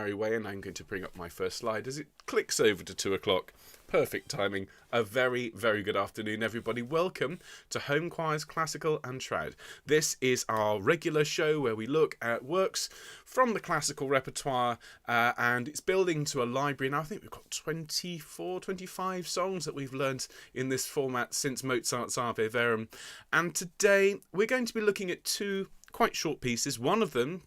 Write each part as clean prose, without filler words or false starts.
merry way, and I'm going to bring up my first slide as it clicks over to 2 o'clock. Perfect timing. A very, very good afternoon, everybody. Welcome to Home Choir's Classical and Trad. This is our regular show where we look at works from the classical repertoire, and it's building to a library. Now, I think we've got 24, 25 songs that we've learnt in this format since Mozart's Ave Verum. And today we're going to be looking at two quite short pieces. One of them,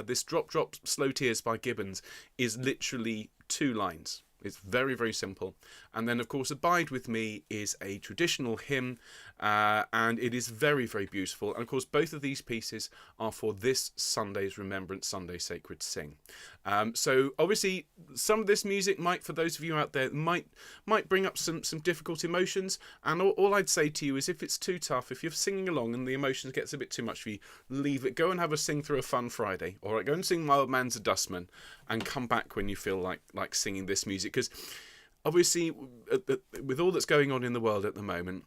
this Drop, Drop, Slow Tears by Gibbons, is literally 2 lines. It's very, very simple. And then, of course, Abide With Me is a traditional hymn, and it is very, very beautiful. And, of course, both of these pieces are for this Sunday's Remembrance Sunday Sacred Sing. So, obviously, some of this music might, for those of you out there, might bring up some difficult emotions. And all I'd say to you is if it's too tough, if you're singing along and the emotions gets a bit too much for you, leave it. Go and have a sing through a fun Friday. All right, go and sing Wild Man's a Dustman and come back when you feel like singing this music. Because obviously, with all that's going on in the world at the moment,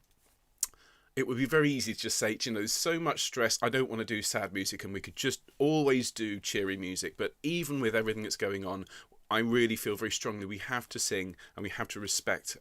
it would be very easy to just say, you know, there's so much stress, I don't want to do sad music, and we could just always do cheery music. But even with everything that's going on, I really feel very strongly we have to sing and we have to respect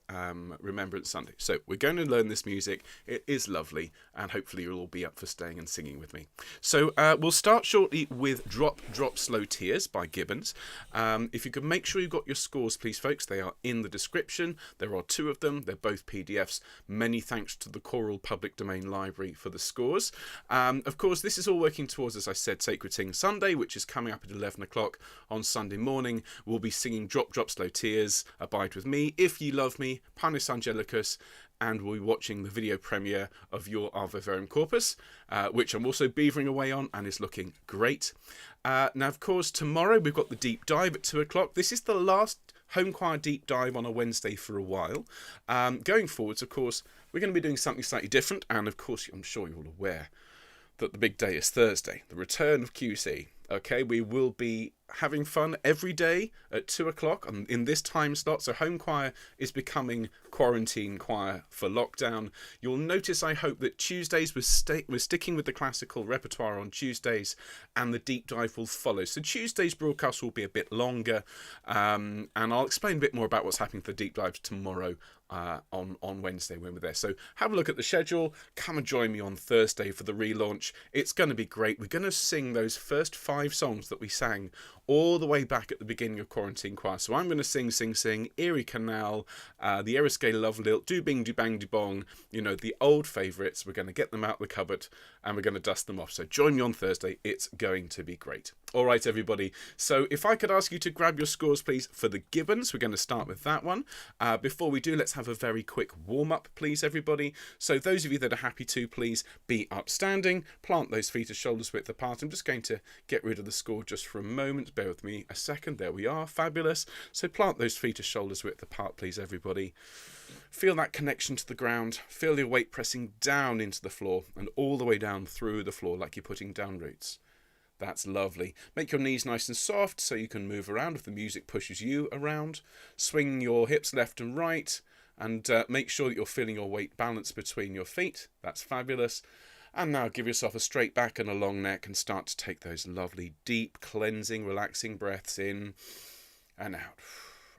Remembrance Sunday. So we're going to learn this music. It is lovely, and hopefully you'll all be up for staying and singing with me. So we'll start shortly with Drop, Drop, Slow Tears by Gibbons. If you could make sure you've got your scores, please, folks. They are in the description. There are 2 of them. They're both PDFs. Many thanks to the Choral Public Domain Library for the scores. Of course, this is all working towards, as I said, Sacred Sing Sunday, which is coming up at 11 o'clock on Sunday morning. We'll be singing Drop, Drop, Slow Tears, Abide With Me, If Ye Love Me, Panis Angelicus, and we'll be watching the video premiere of Your Ave Verum Corpus, which I'm also beavering away on and is looking great. Now, of course, tomorrow we've got the deep dive at 2 o'clock. This is the last Home Choir deep dive on a Wednesday for a while. Going forwards, of course, we're going to be doing something slightly different, and of course, I'm sure you're all aware that the big day is Thursday, the return of QC. Okay, we will be having fun every day at 2 o'clock in this time slot. So Home Choir is becoming quarantine choir for lockdown. You'll notice, I hope, that Tuesdays we're sticking with the classical repertoire on Tuesdays, and the deep dive will follow. So Tuesday's broadcast will be a bit longer, and I'll explain a bit more about what's happening for the deep dives tomorrow on Wednesday when we're there. So have a look at the schedule. Come and join me on Thursday for the relaunch. It's going to be great. We're going to sing those first 5 songs that we sang all the way back at the beginning of Quarantine Choir. So I'm going to sing, sing, sing, Erie Canal, the Eriskay Love Lilt, Do Bing, Do Bang, Do Bong, you know, the old favourites. We're going to get them out of the cupboard and we're going to dust them off. So join me on Thursday. It's going to be great. All right, everybody. So if I could ask you to grab your scores, please, for the Gibbons. We're going to start with that one. Before we do, let's have a very quick warm-up, please, everybody. So those of you that are happy to, please be upstanding. Plant those feet as shoulders width apart. I'm just going to get rid of the score just for a moment. Bear with me a second. There we are. Fabulous. So plant those feet as shoulders width apart, please, everybody. Feel that connection to the ground. Feel your weight pressing down into the floor and all the way down through the floor like you're putting down roots. That's lovely. Make your knees nice and soft so you can move around if the music pushes you around. Swing your hips left and right, and make sure that you're feeling your weight balance between your feet. That's fabulous. And now give yourself a straight back and a long neck and start to take those lovely, deep, cleansing, relaxing breaths in and out.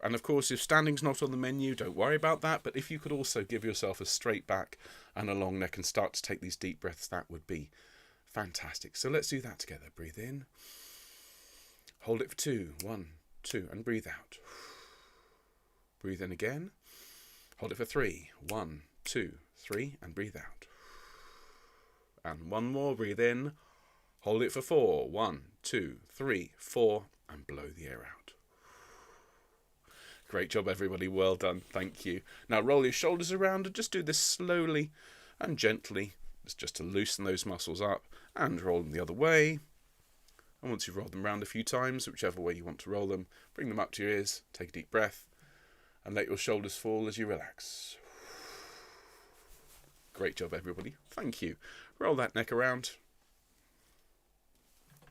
And of course, if standing's not on the menu, don't worry about that. But if you could also give yourself a straight back and a long neck and start to take these deep breaths, that would be fantastic. So let's do that together. Breathe in. Hold it for 2. 1, 2, and breathe out. Breathe in again. Hold it for 3. 1, 2, 3, and breathe out. And one more. Breathe in. Hold it for 4. 1, 2, 3, 4, and blow the air out. Great job, everybody. Well done. Thank you. Now roll your shoulders around and just do this slowly and gently. It's just to loosen those muscles up, and roll them the other way. And once you've rolled them around a few times, whichever way you want to roll them, bring them up to your ears, take a deep breath, and let your shoulders fall as you relax. Great job, everybody. Thank you. Roll that neck around.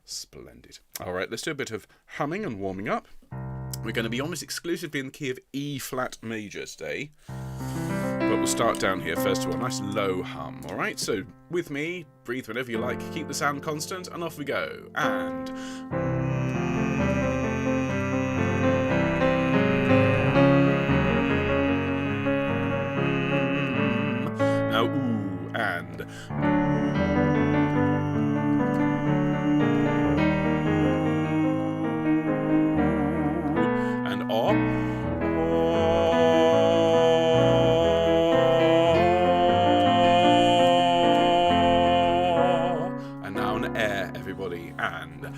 Splendid. All right, let's do a bit of humming and warming up. We're going to be almost exclusively in the key of E flat major today. But we'll start down here first of all, a nice low hum, alright? So with me, breathe whenever you like, keep the sound constant, and off we go. And And O. And now an air, everybody. And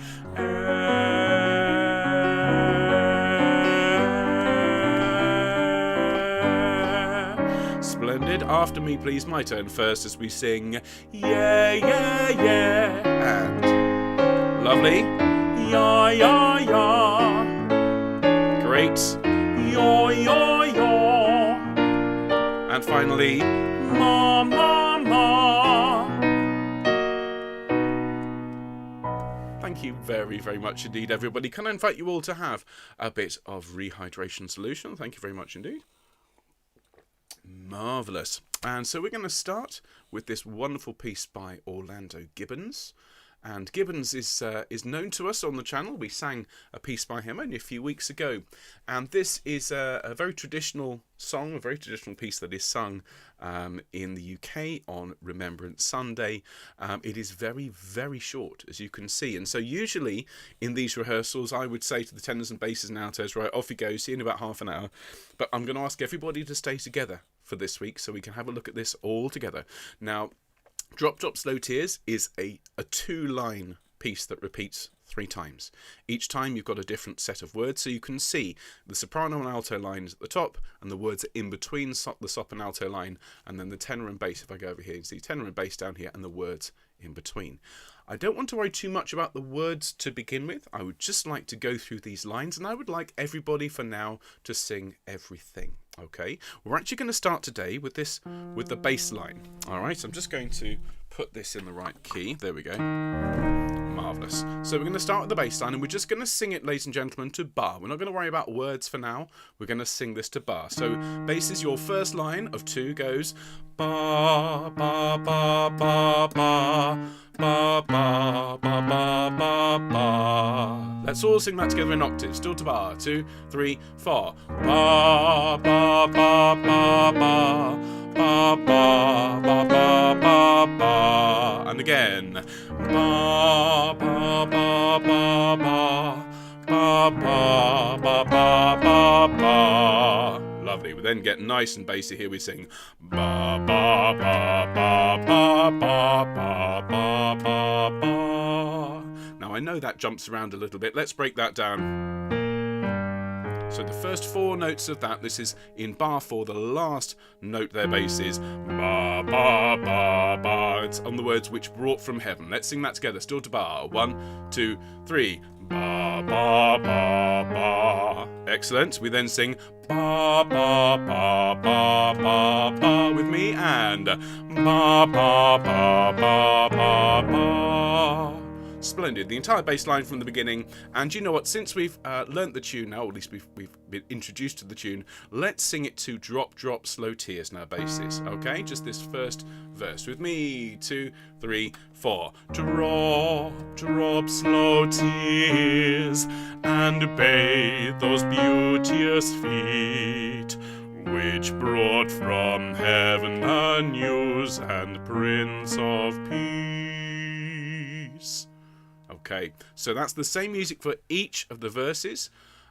splendid. After me, please. My turn first as we sing yeah, yeah, yeah. And lovely. Ya, ya, ya. Great. Yaw, yaw, yaw. And finally, ma, ma, ma. Thank you very, very much indeed, everybody. Can I invite you all to have a bit of rehydration solution? Thank you very much indeed. Marvellous. And so we're going to start with this wonderful piece by Orlando Gibbons. And Gibbons is known to us on the channel. We sang a piece by him only a few weeks ago. And this is a very traditional song, a very traditional piece that is sung in the UK on Remembrance Sunday. It is very, very short, as you can see. And so usually in these rehearsals, I would say to the tenors and basses and altos, right, off you go, see you in about half an hour. But I'm going to ask everybody to stay together for this week so we can have a look at this all together. Now, Drop, Drop, Slow Tears is a two-line piece that repeats 3 times. Each time you've got a different set of words, so you can see the soprano and alto lines at the top, and the words are in between the sop and alto line, and then the tenor and bass, if I go over here, you see tenor and bass down here, and the words in between. I don't want to worry too much about the words to begin with. I would just like to go through these lines, and I would like everybody for now to sing everything. Okay, we're actually going to start today with the bass line. All right, so I'm just going to put this in the right key. There we go. Marvellous. So we're going to start with the bass line, and we're just going to sing it, ladies and gentlemen, to bar. We're not going to worry about words for now. We're going to sing this to bar. So bass is your first line of 2 goes ba ba ba ba ba. Ba ba ba ba ba ba. Let's all sing that together in octaves. Still to bar. 2, 3, 4. Ba ba ba ba ba. Ba ba ba ba ba ba. And again. Ba ba ba ba ba. Ba ba ba ba ba ba. Lovely. We then get nice and bassy here. We sing ba ba ba ba ba ba ba ba ba ba. Now I know that jumps around a little bit. Let's break that down. So the first 4 notes of that, this is in bar 4, the last note there, bass is ba ba ba ba. It's on the words which brought from heaven. Let's sing that together. Still to bar. 1, 2, 3. Ba ba ba ba. Excellent. We then sing ba ba ba ba ba ba with me, and ba ba ba ba ba ba. Splendid. The entire bass line from the beginning. And you know what? Since we've learnt the tune now, or at least we've been introduced to the tune, let's sing it to Drop, Drop, Slow Tears now, basses. Okay? Just this first verse with me. 2, 3, 4. Drop, drop, slow tears, and bathe those beauteous feet, which brought from heaven the news and Prince of Peace. Okay, so that's the same music for each of the verses,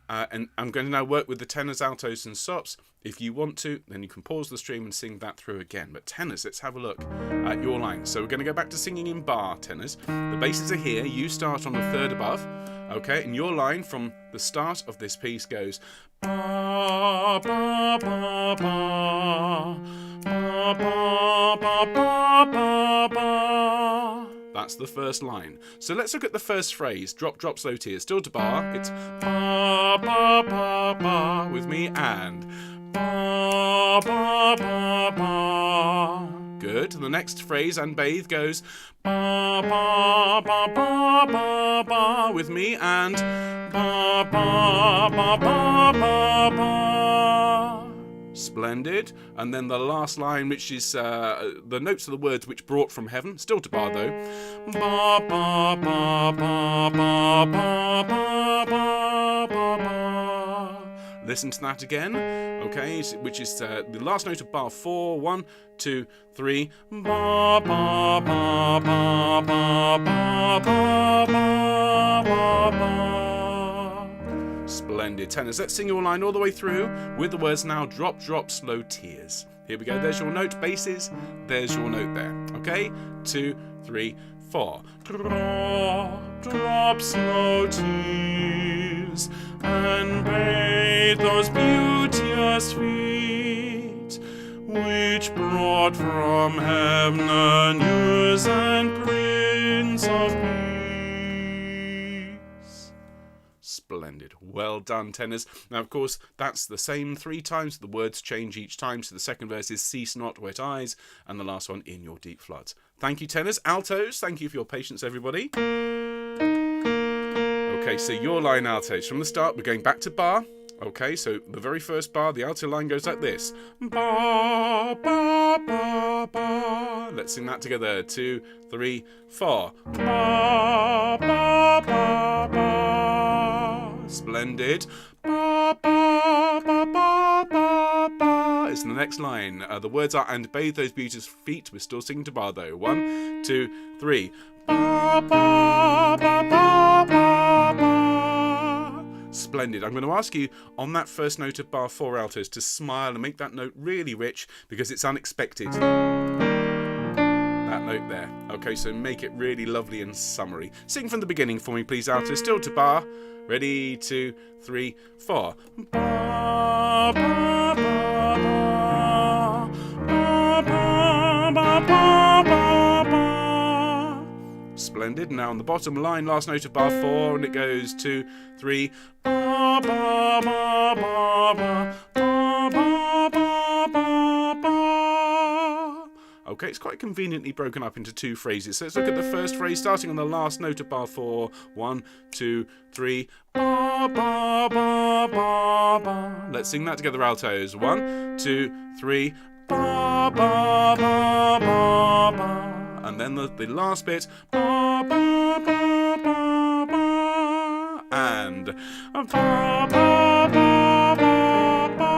and I'm going to now work with the tenors, altos and sops. If you want to, then you can pause the stream and sing that through again. But tenors, let's have a look at your lines. So we're going to go back to singing in bar, tenors. The basses are here. You start on the 3rd above. Okay, and your line from the start of this piece goes ba ba ba ba ba ba ba ba ba ba. That's the first line. So let's look at the first phrase. Drop, drop, slow tears. Still to bar. It's ba ba ba ba with me, and ba ba ba ba. Good. The next phrase, and bathe, goes ba ba ba ba ba ba with me, and ba ba ba ba ba ba. Splendid. And then the last line, which is the notes of the words which brought from heaven. Still to bar though. Ba ba ba ba ba ba ba ba ba ba ba. Listen to that again. Okay, which is the last note of bar 4. 1, 2, 3. Ba ba ba ba ba ba ba ba ba. Splendid. Tenors, let's sing your line all the way through with the words now. Drop, drop, slow tears. Here we go. There's your note. Basses. There's your note there. Okay. 2, 3, 4. Drop, drop, slow tears, and bathe those beauteous feet, which brought from heaven the news and Prince of Peace. Splendid. Well done, tenors. Now, of course, that's the same 3 times. The words change each time. So the second verse is cease not, wet eyes, and the last one, in your deep floods. Thank you, tenors. Altos, thank you for your patience, everybody. Okay, so your line, altos. From the start, we're going back to bar. Okay, so the very first bar, the alto line goes like this. Ba, ba, ba, ba. Let's sing that together. 2, 3, 4. Ba, ba, ba, ba. Splendid. Ba, ba, ba, ba, ba, ba. It's in the next line. The words are, and bathe those beauteous feet. We're still singing to bar, though. 1, 2, 3. Ba, ba, ba, ba, ba, ba. Splendid. I'm going to ask you on that first note of bar 4 altos to smile and make that note really rich because it's unexpected. That note there. Okay, so make it really lovely and summery. Sing from the beginning for me, please, altos. Still to bar. Ready, 2, 3, 4. Ba, ba, ba, ba, ba, ba, ba, ba, ba. Splendid. Now on the bottom line, last note of bar 4, and it goes 2, 3. Ba, ba, ba, ba, ba, ba, ba, ba, ba, ba. Okay, it's quite conveniently broken up into 2 phrases. So let's look at the first phrase, starting on the last note of bar 4. 1, 2, 3. Ba, ba, ba, ba, ba. Let's sing that together, altos. 1, 2, 3. Ba, ba, ba, ba, ba. And then the last bit. Ba, ba, ba, ba, ba. And ba, ba, ba, ba, ba.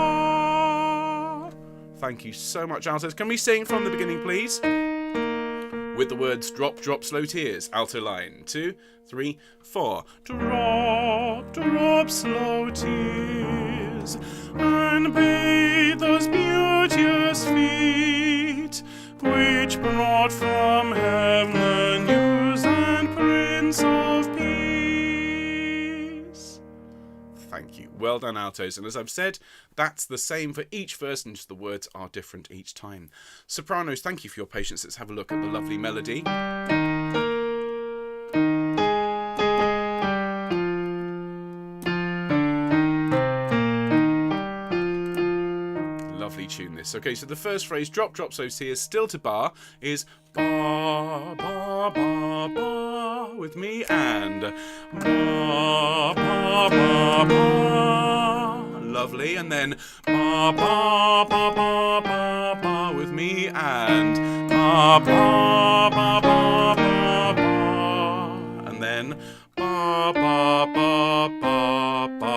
Thank you so much, altos. Can we sing from the beginning, please? With the words drop, drop, slow tears. Alto line. 2, 3, 4. Drop, drop, slow tears, and bathe those beauteous feet, which brought from heaven the news and Prince of Peace. Thank you. Well done, altos. And as I've said, that's the same for each verse, and just the words are different each time. Sopranos, thank you for your patience. Let's have a look at the lovely melody. Lovely tune this. Okay, so the first phrase, drop, drop, so tears, still to bar, is ba, ba, ba, ba, with me, and ba, ba, ba, ba. Lovely, and then ba, ba, ba, ba, ba, ba, with me, and ba, ba, ba, ba, ba, ba, and then ba, ba, ba, ba, ba.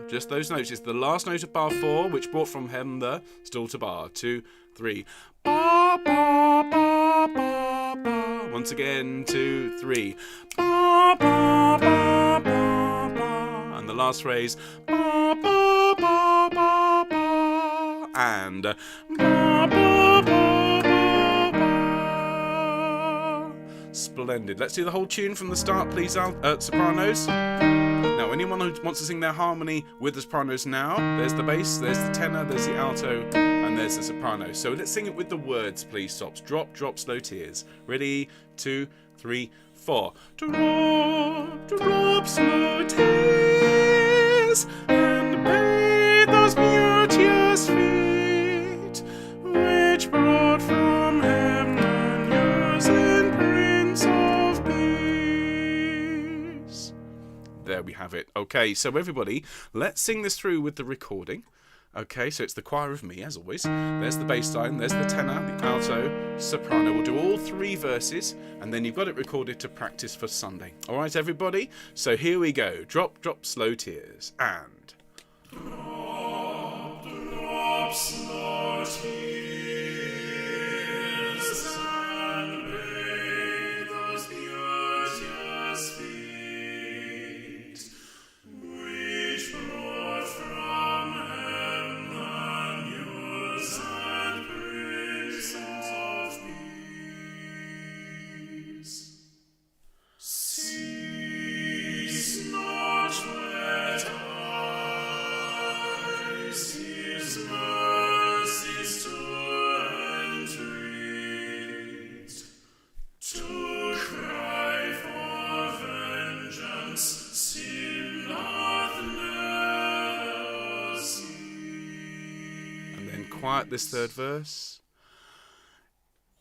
Just those notes. It's the last note of bar 4, which brought from heaven the still to bar. 2, 3. Ba, ba, ba, ba, ba. Once again, 2, 3. Ba, ba, ba, ba, ba. And the last phrase. Ba, ba, ba, ba, ba. And ba, ba, ba, ba, ba. Splendid. Let's do the whole tune from the start, please, sopranos. Now, anyone who wants to sing their harmony with the sopranos now, there's the bass, there's the tenor, there's the alto, and there's the soprano. So let's sing it with the words, please, stops. Drop, drop, slow tears. Ready, 2, 3, 4. Drop, drop, slow tears, and bathe those beauteous feet, which brought from heaven news and Prince of Peace. There we have it. Okay, so everybody, let's sing this through with the recording. Okay, so it's the choir of me, as always. There's the bass line, there's the tenor, the alto, soprano. We'll do all 3 verses, and then you've got it recorded to practice for Sunday. All right, everybody? So here we go. Drop, drop, slow tears, and... drops nor tears, and bathe those beauteous feet, which brought from heaven the news and praise of peace. Cease not let eyes His mercies to entreat, to cry for vengeance sin doth never see. And then quiet this third verse.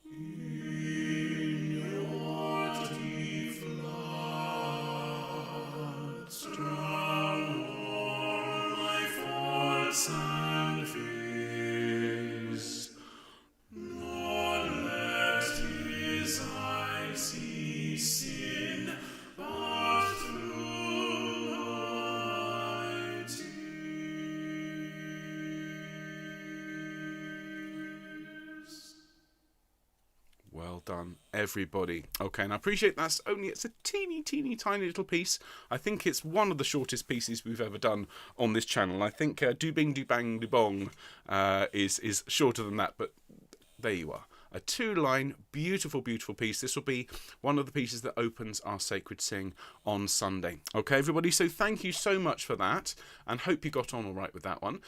In your deep floods, drown all my faults and fears, nor let His eyes see sin, but through my tears. Well done, everybody. Okay, and I appreciate it's a teeny tiny little piece. I think it's one of the shortest pieces we've ever done on this channel. I think Do Bing Do Bang Do Bong is shorter than that, but there you are. A 2-line, beautiful piece. This will be one of the pieces that opens our Sacred Sing on Sunday. Okay, everybody, so thank you so much for that, and hope you got on all right with that one.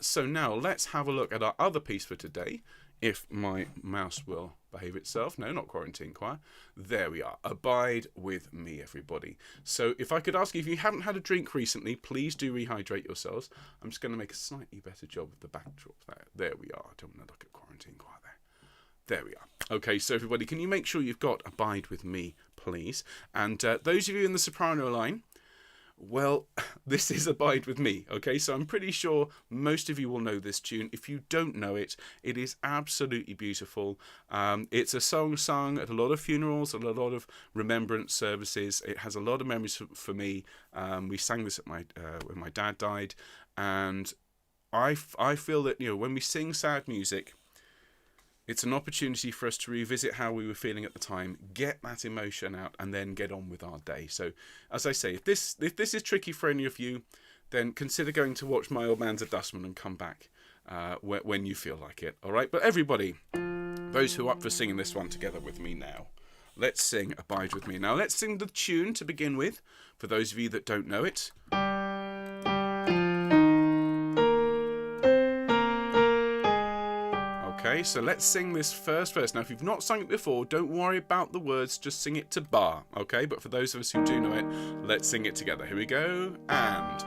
So now let's have a look at our other piece for today, if my mouse will behave itself. No, not Quarantine Choir. There we are. Abide with me, everybody. So if I could ask you, if you haven't had a drink recently, please do rehydrate yourselves. I'm just going to make a slightly better job of the backdrop there. There we are. I don't want to look at Quarantine Choir there. There we are. Okay, so everybody, can you make sure you've got Abide with Me, please? And those of you in the soprano line, well, this is Abide with Me, okay? So I'm pretty sure most of you will know this tune. If you don't know it, it is absolutely beautiful. It's a song sung at a lot of funerals, at a lot of remembrance services. It has a lot of memories for me. We sang this at when my dad died, and I feel that, when we sing sad music, it's an opportunity for us to revisit how we were feeling at the time, get that emotion out, and then get on with our day. So, as I say, if this is tricky for any of you, then consider going to watch My Old Man's a Dustman and come back when you feel like it. All right? But everybody, those who are up for singing this one together with me now, let's sing Abide With Me. Now, let's sing the tune to begin with, for those of you that don't know it. Okay, so let's sing this first verse. Now, if you've not sung it before, don't worry about the words, just sing it to bar, okay? But for those of us who do know it, let's sing it together. Here we go, and...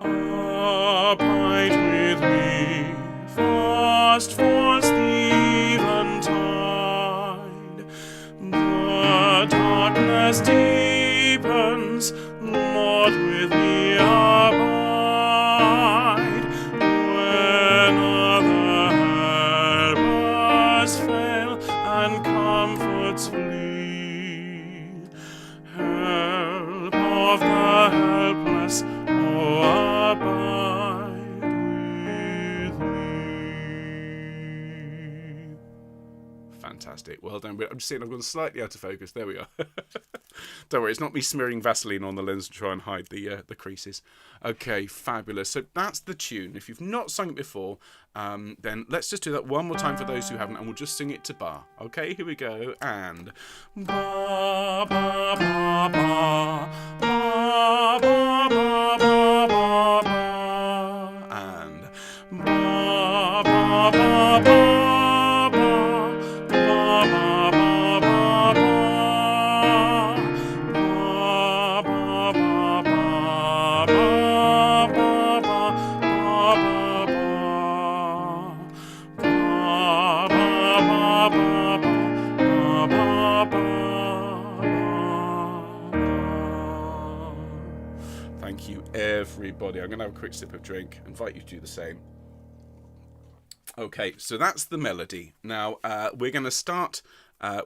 Abide with me, fast falls the eventide. The darkness deepens, Lord, with me abide. When other helpers fail and comforts flee, help of the helpless, oh, abide with me. Fantastic. Well done. I'm just saying I've gone slightly out of focus. There we are. Don't worry, it's not me smearing Vaseline on the lens to try and hide the creases. Okay, fabulous. So that's the tune. If you've not sung it before, then let's just do that one more time for those who haven't, and we'll just sing it to bar. Okay, here we go. And... Ba, ba, ba, ba, ba, ba, ba, ba, ba, ba. And... Ba, ba, ba, ba. Thank you, everybody. I'm going to have a quick sip of drink. I invite you to do the same. Okay, so that's the melody. Now, we're going to start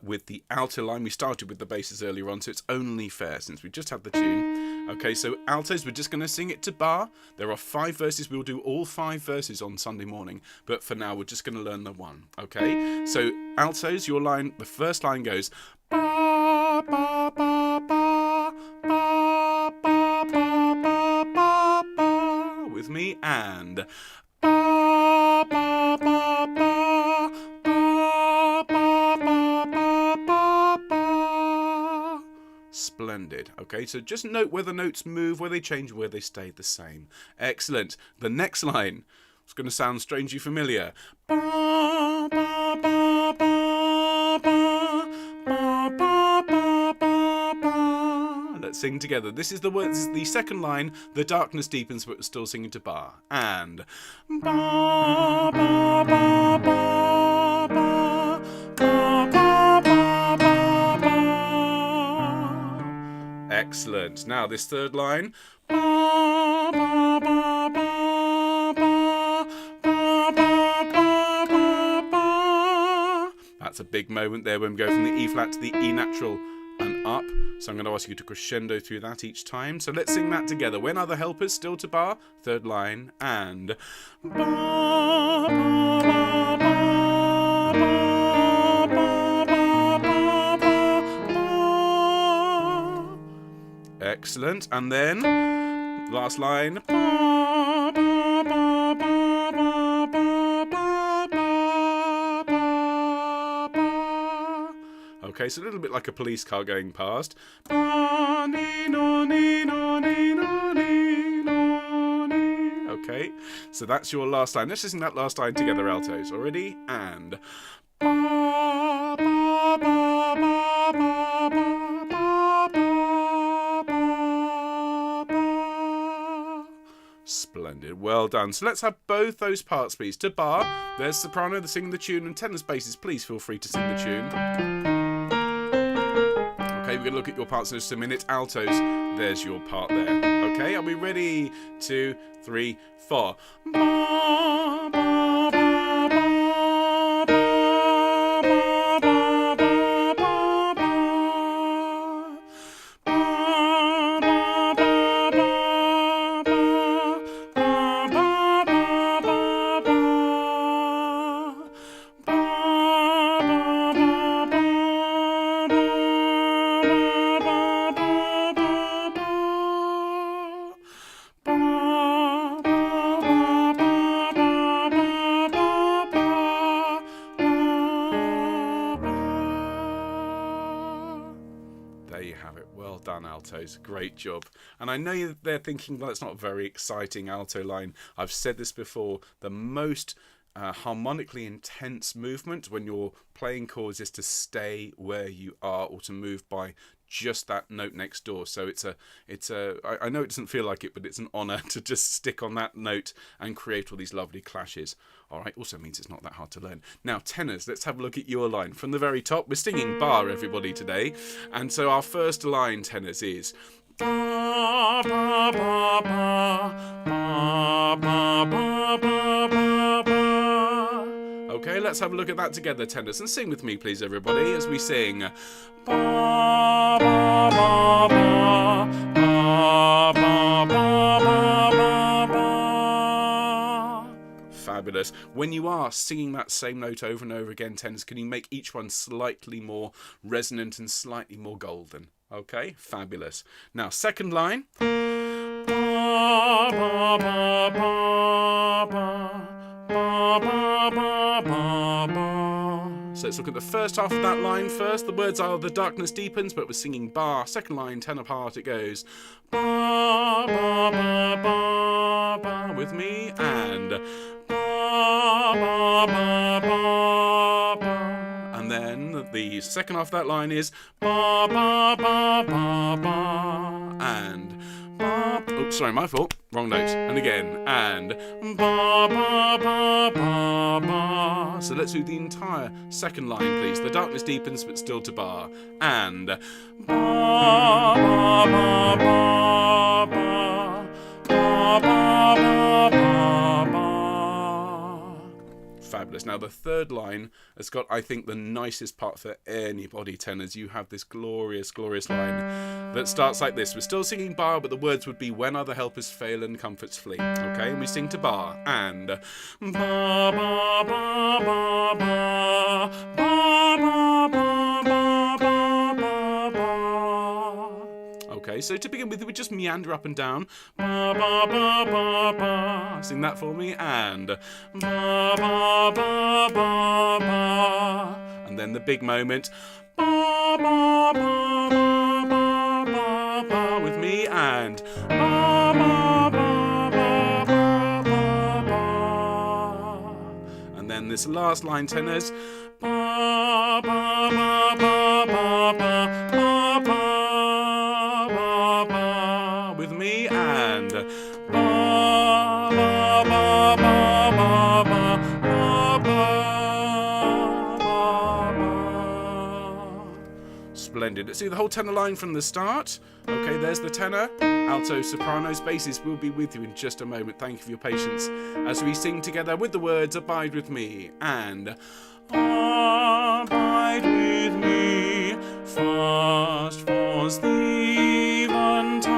with the alto line. We started with the basses earlier on, so it's only fair, since we just had the tune, Okay, so altos, we're just going to sing it to bar. There are 5 verses. We'll do all 5 verses on Sunday morning. But for now, we're just going to learn the one. Okay, so altos, your line, the first line goes ba, ba, ba, ba, ba, ba, ba, ba, ba, ba. With me, and ba, ba, ba, ba, ba, ba, ba, ba, ba, ba. Splendid. Okay, so just note where the notes move, where they change, where they stay the same. Excellent. The next line, it's going to sound strangely familiar. Ba, ba, ba, ba, ba, ba, ba, ba, ba, ba. Let's sing together. This is the second line. The darkness deepens, but we're still singing to bar. And ba, ba, ba, ba, ba, ba, ba, ba, ba, ba. Excellent. Now this third line. Ba, ba, ba, ba, ba, ba, ba, ba, ba, ba. That's a big moment there when we go from the E flat to the E natural and up. So I'm going to ask you to crescendo through that each time. So let's sing that together. When are the helpers? Still to bar. Third line. And ba, ba, ba, ba, ba, ba, ba, ba, ba. Excellent. And then last line. Ba, ba, ba, ba, ba, ba, ba, ba, ba. Okay, so a little bit like a police car going past. Ba, ni, no, ni, no, ni, no, ni, no, ni. Okay, so that's your last line. Let's just sing that last line together, altos. Already? And ba, ba, ba, ba, ba, ba, ba, ba, ba. Splendid. Well done. So let's have both those parts, please. To bar, there's soprano, the singing the tune, and tenors, basses, please feel free to sing the tune. Okay, we're going to look at your parts in just a minute. Altos, there's your part there. Okay, are we ready? 2, 3, 4. Ba, ba, ba, ba, ba, ba, ba, ba, ba, ba. There you have it. Well done, altos. Great job. And I know they're thinking, well, it's not a very exciting alto line. I've said this before. The most harmonically intense movement when you're playing chords is to stay where you are or to move by just that note next door. So I know it doesn't feel like it, but it's an honor to just stick on that note and create all these lovely clashes. All right, also means it's not that hard to learn. Now, tenors, let's have a look at your line. From the very top, we're singing bar, everybody, today. And so our first line, tenors, is ba, ba, ba, ba, ba, ba, ba, ba, ba, ba. Okay, let's have a look at that together, tenors, and sing with me, please, everybody, as we sing. Ba, ba, ba, ba, ba, ba, ba, ba, ba. Fabulous. When you are singing that same note over and over again, tenors, can you make each one slightly more resonant and slightly more golden? Okay, fabulous. Now, second line. Ba, ba, ba, ba, ba. Ba, ba, ba, ba, ba. So let's look at the first half of that line first. The words are the darkness deepens, but we're singing bar. Second line, tenor part, it goes ba, ba, ba, ba, ba. With me, and ba, ba, ba, ba, ba. And then the second half of that line is ba, ba, ba, ba, ba. And ba, oh, sorry, my fault. Wrong note. And again, and ba, ba, ba, ba, ba. So let's do the entire second line, please. The darkness deepens, but still to bar. And ba, ba, ba, ba, ba, ba, ba, ba, ba, ba. fabulous. Now, the third line has got, I think, the nicest part for anybody tenors. You have this glorious, glorious line that starts like this. We're still singing bar, but the words would be, when other helpers fail and comforts flee. Okay, and we sing to bar, and ba, ba, ba, ba, ba, ba, ba, ba, ba, ba, ba, ba. Okay, so to begin with, we just meander up and down. Ba, ba, ba, ba, ba. Sing that for me, and ba, ba, ba, ba, ba. And then the big moment. Ba, ba, ba, ba, ba, ba, ba. With me, and ba, ba, ba, ba, ba, ba, ba. And then this last line, tenors. Ba, ba, ba, ba, ba, ba, ba, ba. With me, and ba, ba, ba, ba, ba, ba, ba, ba, ba. Splendid. Let's see the whole tenor line from the start. Okay, there's the tenor, alto, sopranos, basses will be with you in just a moment. Thank you for your patience as we sing together with the words, abide with me, and abide with me, fast falls the eventide,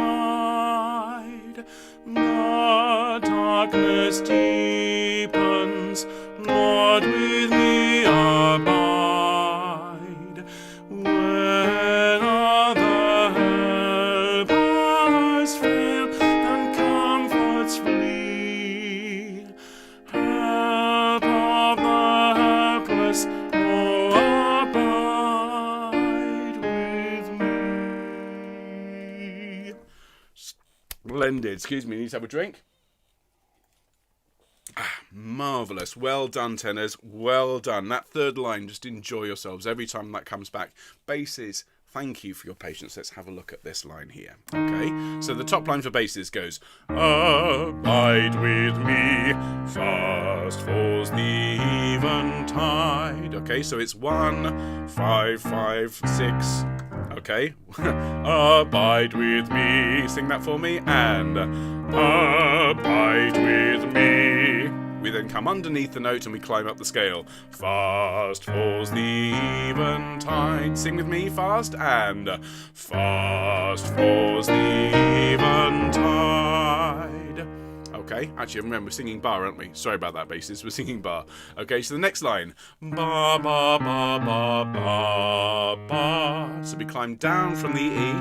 the darkness deepens, Lord, with me abide, when other helpers fail and comforts flee, help of the helpless, oh, abide with me. Splendid. Excuse me, need to have a drink. Marvellous. Well done, tenors. Well done. That third line, just enjoy yourselves every time that comes back. Basses, thank you for your patience. Let's have a look at this line here. Okay, so the top line for basses goes, abide with me, fast falls the eventide. Okay, so it's 1, 5, 5, 6. Okay, abide with me. Sing that for me, and abide with me. We then come underneath the note and we climb up the scale. Fast falls the eventide. Sing with me, fast, and fast falls the eventide. Okay, actually, remember, we're singing bar, aren't we? Sorry about that, basses. We're singing bar. Okay, so the next line. Ba, ba, ba, ba, ba, ba. So we climb down from the E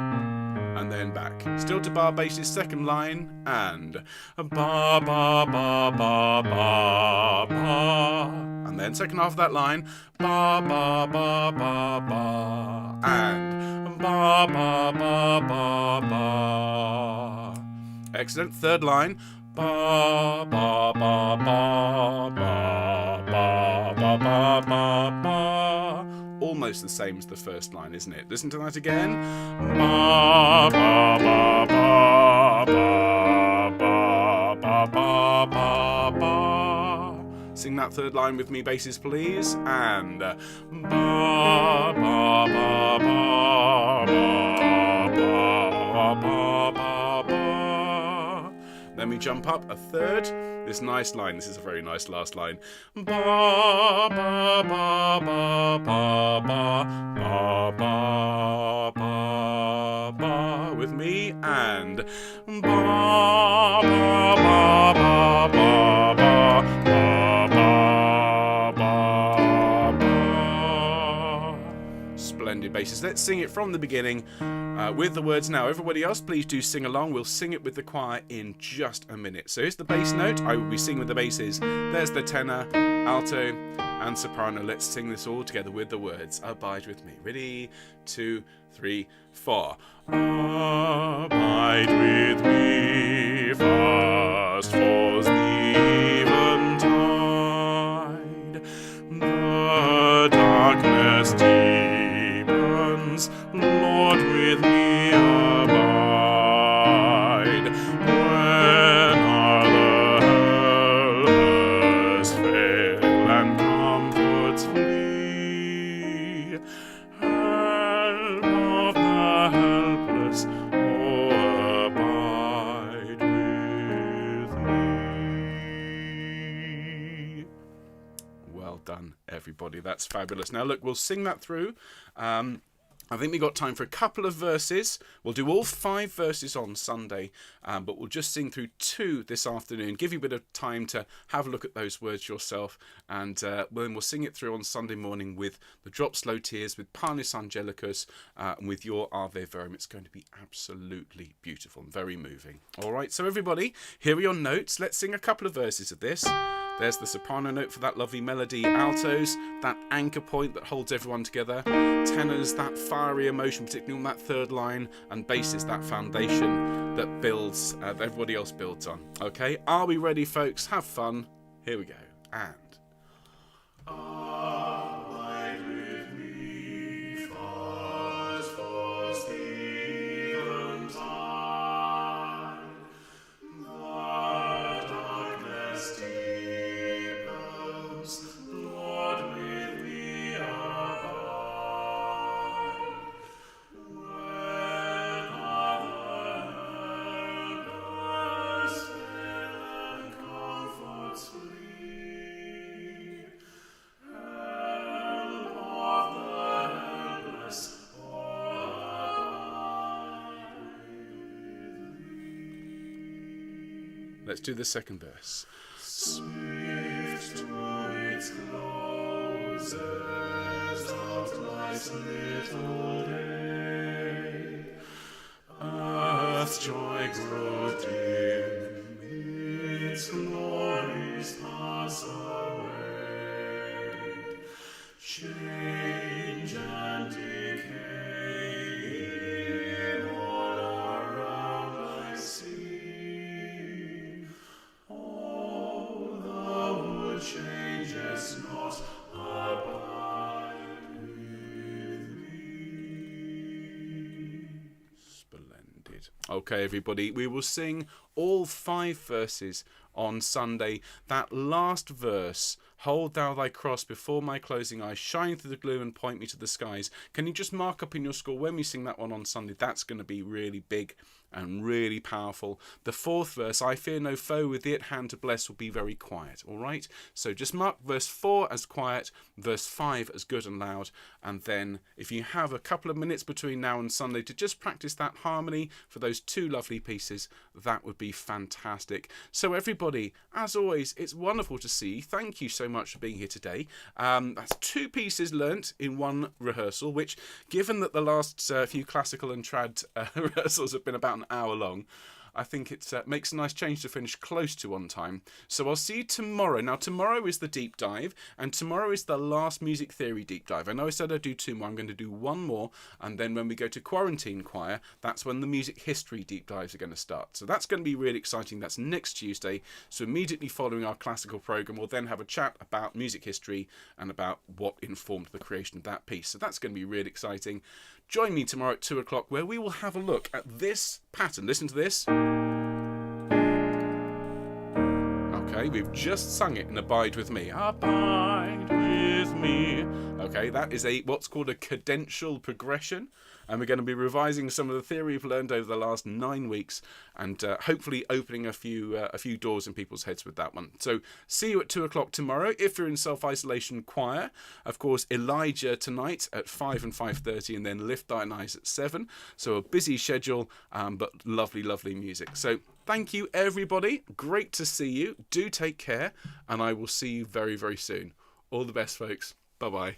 and then back. Still to bar, basses, second line, and ba, ba, ba, ba, ba, ba. And then second half of that line, ba, ba, ba, ba, ba. And ba, ba, ba, ba, ba. Excellent. Third line. Ba, ba, ba, ba, ba, ba, ba, ba, ba, ba. Almost the same as the first line, isn't it? Listen to that again. Ba, ba, ba, ba, ba, ba, ba, ba, ba, ba. Sing that third line with me, basses, please. And ba, ba, ba, ba, ba, ba, ba, ba, ba. Then we jump up a third. This nice line. This is a very nice last line. Ba, ba, ba, ba, ba, ba, ba, ba, ba, ba. With me, and ba, ba, ba, ba, ba, ba, ba, ba, ba. Splendid basses. Let's sing it from the beginning with the words now. Everybody else, please do sing along. We'll sing it with the choir in just a minute. So here's the bass note. I will be singing with the basses. There's the tenor, alto, and soprano. Let's sing this all together with the words. Abide with me. Ready? 2, 3, 4. Abide with me, fast falls the eventide. The darkness deepens, Lord, with me abide. When other helpers fail and comforts flee, help of the helpless, oh, abide with me. done, everybody. That's fabulous. Now, look, we'll sing that through. I think we've got time for a couple of verses. We'll do all 5 verses on Sunday, but we'll just sing through 2 this afternoon. Give you a bit of time to have a look at those words yourself, and then we'll sing it through on Sunday morning with the Drop Slow Tears, with Panis Angelicus, and with your Ave Verum. It's going to be absolutely beautiful and very moving. All right, so everybody, here are your notes. Let's sing a couple of verses of this. There's the soprano note for that lovely melody. Altos, that anchor point that holds everyone together. Tenors, that fiery emotion, particularly on that third line. And basses, that foundation that builds, that everybody else builds on. Okay, are we ready, folks? Have fun. Here we go. And... Abide with me, fast for Stephen time. The darkness deepens, Lord, with me abide. When other helpers fail and comforts flee, help of the helpless, abide with thee. Let's do the second verse. Swift to its closes of life's little day, earth's joy grow dim, its glories pass away, change and decay in all around I see. Although it changes not, abide with me. Splendid. Okay, everybody, we will sing all 5 verses on Sunday. That last verse, hold thou thy cross before my closing eyes, shine through the gloom and point me to the skies. Can you just mark up in your score when we sing that one on Sunday? That's going to be really big and really powerful. The 4th verse, I fear no foe, with thee at hand to bless, will be very quiet. All right, so just mark verse 4 as quiet, verse 5 as good and loud, and then if you have a couple of minutes between now and Sunday to just practice that harmony for those 2 lovely pieces, that would be fantastic. So everybody, as always, it's wonderful to see you. Thank you so much for being here today. That's 2 pieces learnt in 1 rehearsal, which, given that the last few classical and trad rehearsals have been about an hour long, I think it makes a nice change to finish close to on time. So I'll see you tomorrow. Now, tomorrow is the deep dive, and tomorrow is the last music theory deep dive. I know I said I'd do 2 more. I'm going to do 1 more, and then when we go to quarantine choir, that's when the music history deep dives are going to start. So that's going to be really exciting. That's next Tuesday. So immediately following our classical program, we'll then have a chat about music history and about what informed the creation of that piece. So that's going to be really exciting. Join me tomorrow at 2 o'clock, where we will have a look at this pattern. Listen to this. Okay, we've just sung it in Abide With Me. Abide with me. Okay, that is what's called a cadential progression, and we're going to be revising some of the theory we've learned over the last 9 weeks, and hopefully opening a few doors in people's heads with that one. So see you at 2 o'clock tomorrow. If you're in self-isolation choir, of course, Elijah tonight at 5 and 5:30, and then Lift Thine Eyes at 7. So a busy schedule, but lovely, lovely music. So thank you, everybody. Great to see you. Do take care, and I will see you very, very soon. All the best, folks. Bye-bye.